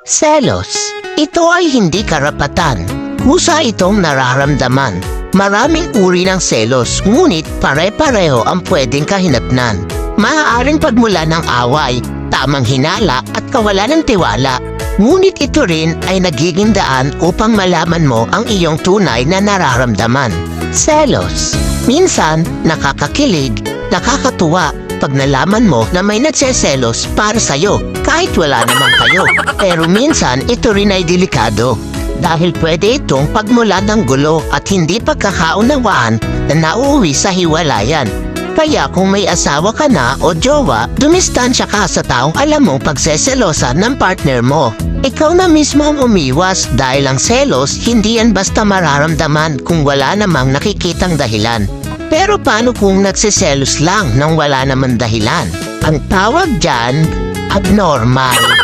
Selos. Ito ay hindi karapatan. Kusa itong nararamdaman. Maraming uri ng selos, ngunit pare-pareho ang pwedeng kahinatnan. Maaaring pagmula ng away, tamang hinala at kawalan ng tiwala. Ngunit ito rin ay nagiging daan upang malaman mo ang iyong tunay na nararamdaman. Selos. Minsan, nakakakilig, nakakatuwa pag nalaman mo na may nagseselos para sa'yo kahit wala naman kayo. Pero minsan, ito rin ay delikado. Dahil pwede itong pagmulan ng gulo at hindi pagkakaunawaan na nauuwi sa hiwalayan. Kaya kung may asawa ka na o jowa, dumistansya ka sa taong alam mong pagseselosan ng partner mo. Ikaw na mismo ang umiwas dahil ang selos hindi yan basta mararamdaman kung wala namang nakikitang dahilan. Pero paano kung nagseselos lang nang wala namang dahilan? Ang tawag dyan, abnormal.